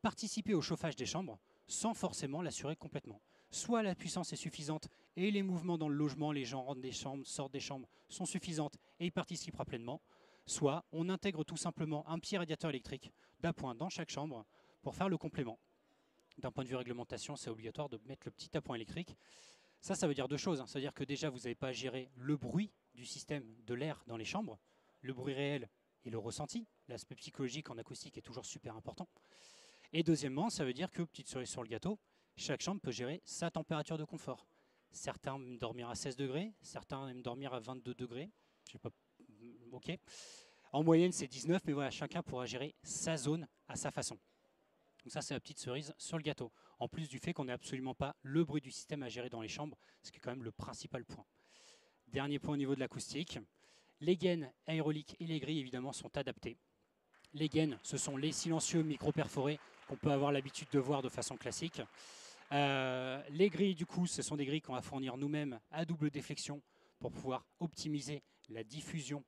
S1: participer au chauffage des chambres sans forcément l'assurer complètement. Soit la puissance est suffisante et les mouvements dans le logement, les gens rentrent des chambres, sortent des chambres, sont suffisantes et il participera pleinement. Soit on intègre tout simplement un petit radiateur électrique d'appoint dans chaque chambre pour faire le complément. D'un point de vue réglementation, c'est obligatoire de mettre le petit appoint électrique. Ça veut dire deux choses. Ça veut dire que déjà, vous n'avez pas à gérer le bruit du système de l'air dans les chambres, le bruit réel et le ressenti. L'aspect psychologique en acoustique est toujours super important. Et deuxièmement, ça veut dire que, petite cerise sur le gâteau, chaque chambre peut gérer sa température de confort. Certains aiment dormir à 16 degrés, certains aiment dormir à 22 degrés. Je sais pas, ok. En moyenne, c'est 19, mais voilà, chacun pourra gérer sa zone à sa façon. Donc ça, c'est la petite cerise sur le gâteau. En plus du fait qu'on n'ait absolument pas le bruit du système à gérer dans les chambres, ce qui est quand même le principal point. Dernier point au niveau de l'acoustique. Les gaines aéroliques et les grilles, évidemment, sont adaptées. Les gaines, ce sont les silencieux micro-perforés qu'on peut avoir l'habitude de voir de façon classique. Les grilles, du coup, ce sont des grilles qu'on va fournir nous-mêmes à double déflexion pour pouvoir optimiser la diffusion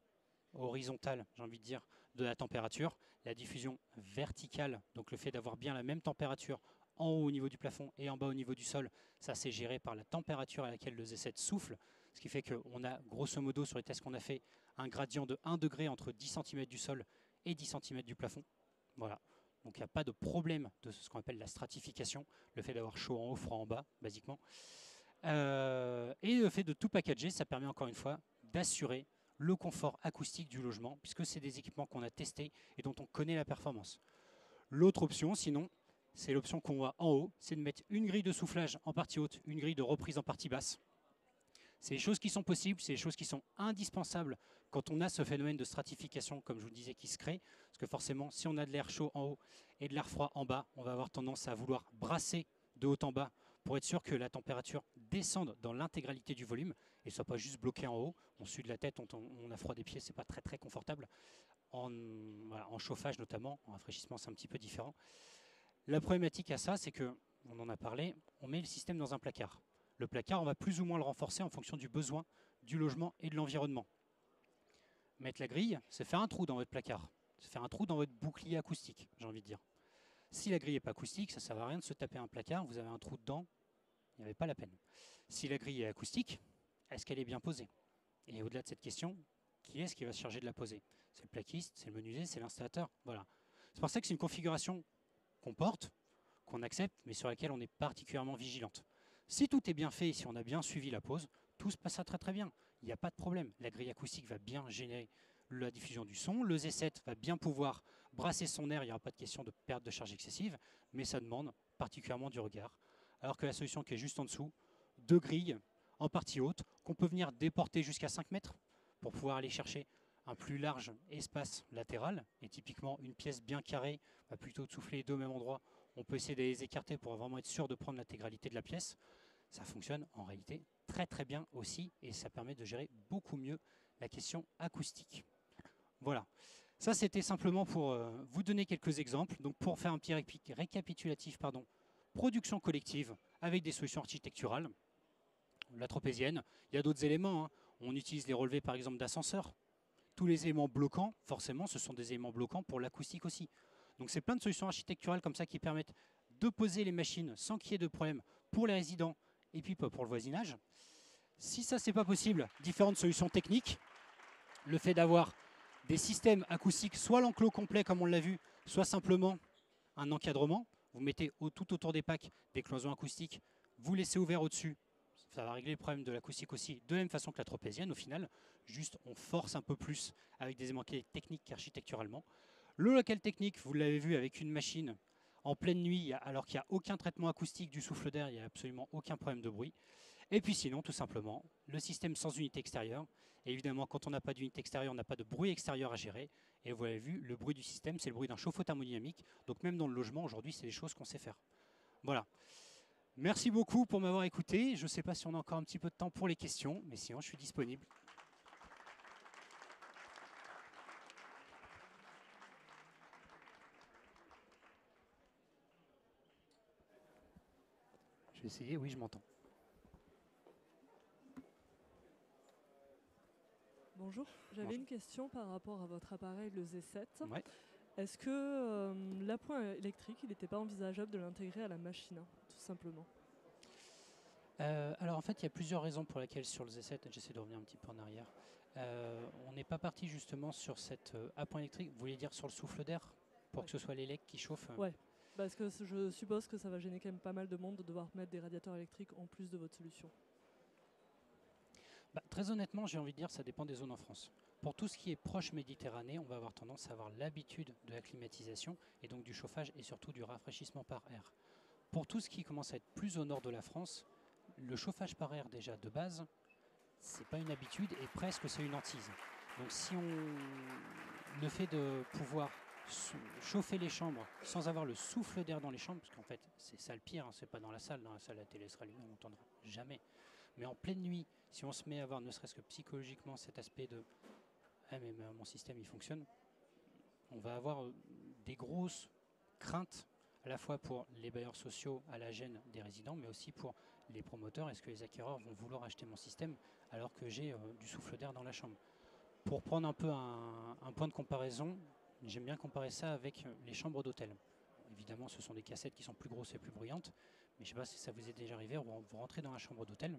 S1: horizontale, j'ai envie de dire, de la température. La diffusion verticale, donc le fait d'avoir bien la même température en haut au niveau du plafond et en bas au niveau du sol, ça c'est géré par la température à laquelle le Z7 souffle, ce qui fait qu'on a grosso modo sur les tests qu'on a fait un gradient de 1 degré entre 10 cm du sol et 10 cm du plafond. Voilà. Donc il n'y a pas de problème de ce qu'on appelle la stratification, le fait d'avoir chaud en haut, froid en bas, basiquement. Et le fait de tout packager, ça permet encore une fois d'assurer le confort acoustique du logement, puisque c'est des équipements qu'on a testés et dont on connaît la performance. L'autre option, sinon, c'est l'option qu'on voit en haut, c'est de mettre une grille de soufflage en partie haute, une grille de reprise en partie basse. C'est des choses qui sont possibles, c'est des choses qui sont indispensables quand on a ce phénomène de stratification, comme je vous le disais, qui se crée. Parce que forcément, si on a de l'air chaud en haut et de l'air froid en bas, on va avoir tendance à vouloir brasser de haut en bas pour être sûr que la température descende dans l'intégralité du volume et ne soit pas juste bloquée en haut. On sue de la tête, on a froid des pieds, c'est pas très confortable. En chauffage notamment, en rafraîchissement, c'est un petit peu différent. La problématique à ça, c'est que, on en a parlé, on met le système dans un placard. Le placard, on va plus ou moins le renforcer en fonction du besoin du logement et de l'environnement. Mettre la grille, c'est faire un trou dans votre placard. C'est faire un trou dans votre bouclier acoustique, j'ai envie de dire. Si la grille n'est pas acoustique, ça ne sert à rien de se taper un placard, vous avez un trou dedans, il n'y avait pas la peine. Si la grille est acoustique, est-ce qu'elle est bien posée? Et au-delà de cette question, qui est-ce qui va se charger de la poser? C'est le plaquiste, c'est le menuisier, c'est l'installateur. Voilà. C'est pour ça que c'est une configuration qu'on porte, qu'on accepte, mais sur laquelle on est particulièrement vigilante. Si tout est bien fait et si on a bien suivi la pose, tout se passera très bien. Il n'y a pas de problème. La grille acoustique va bien générer la diffusion du son. Le Z7 va bien pouvoir brasser son air. Il n'y aura pas de question de perte de charge excessive, mais ça demande particulièrement du regard. Alors que la solution qui est juste en dessous, deux grilles en partie haute, qu'on peut venir déporter jusqu'à 5 mètres pour pouvoir aller chercher un plus large espace latéral. Et typiquement, une pièce bien carrée va plutôt souffler les deux au même endroit. On peut essayer de les écarter pour vraiment être sûr de prendre l'intégralité de la pièce. Ça fonctionne en réalité très bien aussi et ça permet de gérer beaucoup mieux la question acoustique. Voilà, ça c'était simplement pour vous donner quelques exemples. Donc pour faire un petit récapitulatif, production collective avec des solutions architecturales, la tropézienne, il y a d'autres éléments, hein. On utilise les relevés par exemple d'ascenseurs. Tous les éléments bloquants, forcément, ce sont des éléments bloquants pour l'acoustique aussi. Donc c'est plein de solutions architecturales comme ça qui permettent de poser les machines sans qu'il y ait de problème pour les résidents et puis pour le voisinage. Si ça, c'est pas possible, différentes solutions techniques. Le fait d'avoir des systèmes acoustiques, soit l'enclos complet comme on l'a vu, soit simplement un encadrement. Vous mettez tout autour des packs des cloisons acoustiques, vous laissez ouvert au-dessus. Ça va régler le problème de l'acoustique aussi, de la même façon que la tropézienne au final. Juste, on force un peu plus avec des éléments techniques qu'architecturalement. Le local technique, vous l'avez vu avec une machine en pleine nuit, alors qu'il n'y a aucun traitement acoustique du souffle d'air, il n'y a absolument aucun problème de bruit. Et puis sinon, tout simplement, le système sans unité extérieure. Et évidemment, quand on n'a pas d'unité extérieure, on n'a pas de bruit extérieur à gérer. Et vous avez vu, le bruit du système, c'est le bruit d'un chauffe-eau thermodynamique. Donc même dans le logement, aujourd'hui, c'est des choses qu'on sait faire. Voilà. Merci beaucoup pour m'avoir écouté. Je ne sais pas si on a encore un petit peu de temps pour les questions, mais sinon, je suis disponible. Je vais essayer, oui, je m'entends.
S2: Bonjour, j'avais une question par rapport à votre appareil, le Z7.
S1: Ouais.
S2: Est-ce que l'appoint électrique, il n'était pas envisageable de l'intégrer à la machine, tout simplement?
S1: Alors en fait, il y a plusieurs raisons pour lesquelles sur le Z7, j'essaie de revenir un petit peu en arrière, on n'est pas parti justement sur cet appoint électrique. Vous voulez dire sur le souffle d'air, pour que ce soit l'élec qui chauffe?
S2: Ouais, parce que je suppose que ça va gêner quand même pas mal de monde de devoir mettre des radiateurs électriques en plus de votre solution.
S1: Très honnêtement, j'ai envie de dire ça dépend des zones en France. Pour tout ce qui est proche Méditerranée, on va avoir tendance à avoir l'habitude de la climatisation et donc du chauffage et surtout du rafraîchissement par air. Pour tout ce qui commence à être plus au nord de la France, le chauffage par air déjà de base, c'est pas une habitude et presque c'est une hantise. Donc si on le fait de pouvoir chauffer les chambres sans avoir le souffle d'air dans les chambres, parce qu'en fait c'est ça le pire, hein, c'est pas dans la salle la télé sera allumée, on n'entendra jamais. Mais en pleine nuit, si on se met à avoir ne serait-ce que psychologiquement cet aspect de ah mais mon système il fonctionne, on va avoir des grosses craintes à la fois pour les bailleurs sociaux à la gêne des résidents, mais aussi pour les promoteurs. Est-ce que les acquéreurs vont vouloir acheter mon système alors que j'ai du souffle d'air dans la chambre? Pour prendre un peu un point de comparaison, j'aime bien comparer ça avec les chambres d'hôtel. Évidemment, ce sont des cassettes qui sont plus grosses et plus bruyantes, mais je ne sais pas si ça vous est déjà arrivé, vous rentrez dans la chambre d'hôtel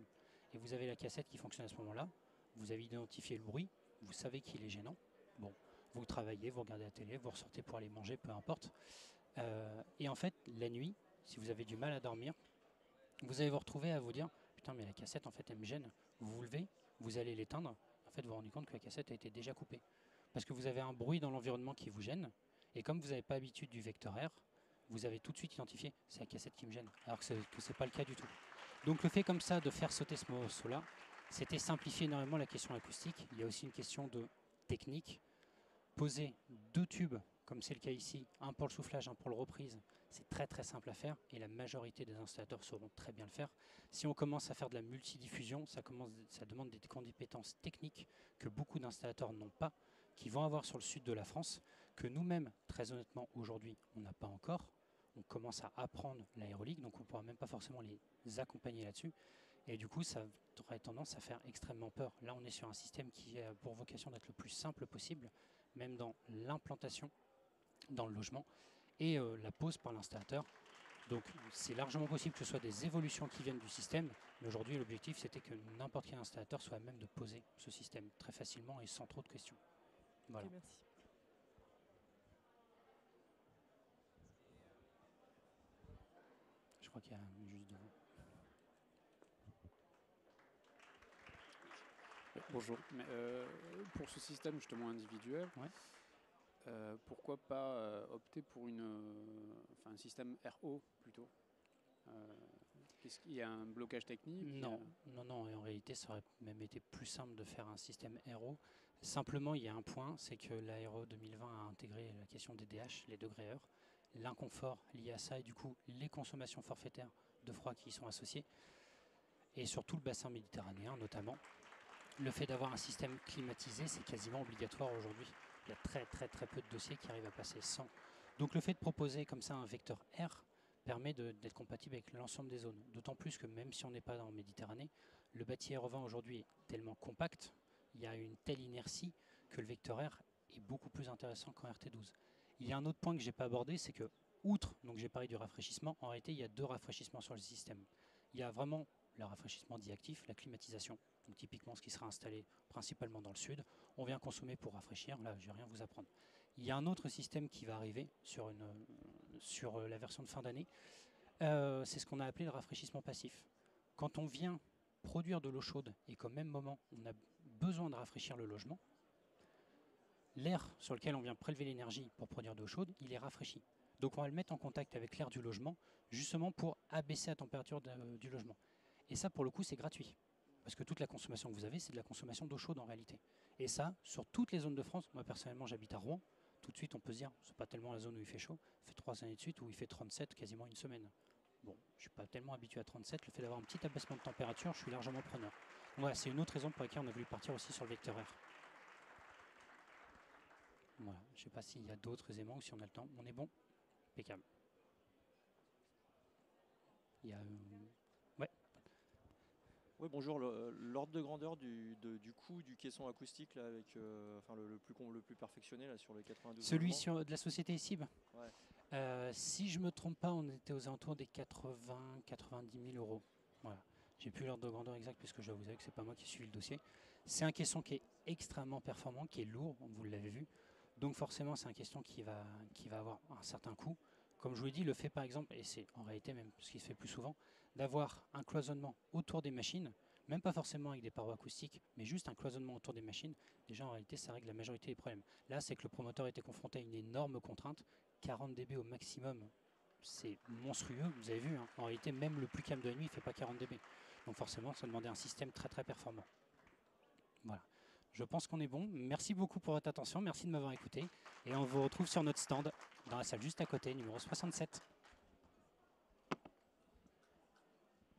S1: et vous avez la cassette qui fonctionne à ce moment-là, vous avez identifié le bruit, vous savez qu'il est gênant. Bon, vous travaillez, vous regardez la télé, vous ressortez pour aller manger, peu importe. Et en fait, la nuit, si vous avez du mal à dormir, vous allez vous retrouver à vous dire putain, mais la cassette, en fait, elle me gêne. Vous vous levez, vous allez l'éteindre. En fait, vous vous rendez compte que la cassette a été déjà coupée. Parce que vous avez un bruit dans l'environnement qui vous gêne. Et comme vous n'avez pas l'habitude du vecteur R, vous avez tout de suite identifié c'est la cassette qui me gêne. Alors que ce n'est pas le cas du tout. Donc le fait comme ça de faire sauter ce morceau-là, c'était simplifier énormément la question acoustique. Il y a aussi une question de technique. Poser 2 tubes, comme c'est le cas ici, un pour le soufflage, un pour le reprise, c'est très très simple à faire et la majorité des installateurs sauront très bien le faire. Si on commence à faire de la multidiffusion, ça demande des compétences techniques que beaucoup d'installateurs n'ont pas, qui vont avoir sur le sud de la France, que nous-mêmes, très honnêtement, aujourd'hui, on n'a pas encore. On commence à apprendre l'aérolique, donc on ne pourra même pas forcément les accompagner là-dessus. Et du coup, ça aurait tendance à faire extrêmement peur. Là, on est sur un système qui a pour vocation d'être le plus simple possible, même dans l'implantation dans le logement et la pose par l'installateur. Donc c'est largement possible que ce soit des évolutions qui viennent du système, mais aujourd'hui l'objectif c'était que n'importe quel installateur soit à même de poser ce système très facilement et sans trop de questions. Voilà.
S2: Ok, merci.
S1: Je crois qu'il y a juste devant.
S3: Bonjour. Mais, pour ce système justement individuel,
S1: Ouais.
S3: pourquoi pas opter pour un système RO plutôt? Est-ce qu'il y a un blocage technique?
S1: Non, et en réalité ça aurait même été plus simple de faire un système RO. Simplement il y a un point, c'est que l'Aéro 2020 a intégré la question des DH, les degrés heure, l'inconfort lié à ça et du coup les consommations forfaitaires de froid qui y sont associées, et surtout le bassin méditerranéen notamment. Le fait d'avoir un système climatisé, c'est quasiment obligatoire aujourd'hui. Il y a très très très peu de dossiers qui arrivent à passer sans. Donc le fait de proposer comme ça un vecteur R permet d'être compatible avec l'ensemble des zones. D'autant plus que même si on n'est pas en Méditerranée, le bâti aérovent aujourd'hui est tellement compact, il y a une telle inertie que le vecteur R est beaucoup plus intéressant qu'en RT12. Il y a un autre point que je n'ai pas abordé, c'est que, outre, donc j'ai parlé du rafraîchissement, en réalité il y a 2 rafraîchissements sur le système. Il y a vraiment le rafraîchissement dit actif, la climatisation. Donc typiquement ce qui sera installé principalement dans le sud. On vient consommer pour rafraîchir, là je ne vais rien vous apprendre. Il y a un autre système qui va arriver sur la version de fin d'année. C'est ce qu'on a appelé le rafraîchissement passif. Quand on vient produire de l'eau chaude et qu'au même moment on a besoin de rafraîchir le logement, l'air sur lequel on vient prélever l'énergie pour produire de l'eau chaude, il est rafraîchi. Donc on va le mettre en contact avec l'air du logement, justement pour abaisser la température du logement. Et ça, pour le coup, c'est gratuit. Parce que toute la consommation que vous avez, c'est de la consommation d'eau chaude en réalité. Et ça, sur toutes les zones de France, moi personnellement j'habite à Rouen, tout de suite on peut se dire, c'est pas tellement la zone où il fait chaud, il fait 3 années de suite où il fait 37 quasiment une semaine. Bon, je suis pas tellement habitué à 37, le fait d'avoir un petit abaissement de température, je suis largement preneur. Voilà, c'est une autre raison pour laquelle on a voulu partir aussi sur le vecteur R. Voilà, je sais pas s'il y a d'autres éléments ou si on a le temps. On est bon? Impeccable. Il y a... Ouais.
S4: Oui, bonjour. L'ordre de grandeur du coût du caisson acoustique là, avec le plus perfectionné là, sur les 92
S1: Celui de la société SIB.
S4: Ouais.
S1: Si je ne me trompe pas, on était aux alentours des 80-90 000 euros. Voilà. J'ai plus l'ordre de grandeur exact puisque je dois vous avouer que c'est pas moi qui suis le dossier. C'est un caisson qui est extrêmement performant, qui est lourd, vous l'avez vu. Donc forcément, c'est un caisson qui va avoir un certain coût. Comme je vous l'ai dit, le fait par exemple, et c'est en réalité même ce qui se fait plus souvent, d'avoir un cloisonnement autour des machines, même pas forcément avec des parois acoustiques, mais juste un cloisonnement autour des machines, déjà en réalité ça règle la majorité des problèmes. Là c'est que le promoteur était confronté à une énorme contrainte, 40 dB au maximum, c'est monstrueux, vous avez vu, hein. En réalité même le plus calme de la nuit ne fait pas 40 dB. Donc forcément ça demandait un système très très performant. Voilà, je pense qu'on est bon, merci beaucoup pour votre attention, merci de m'avoir écouté, et on vous retrouve sur notre stand, dans la salle juste à côté, numéro 67.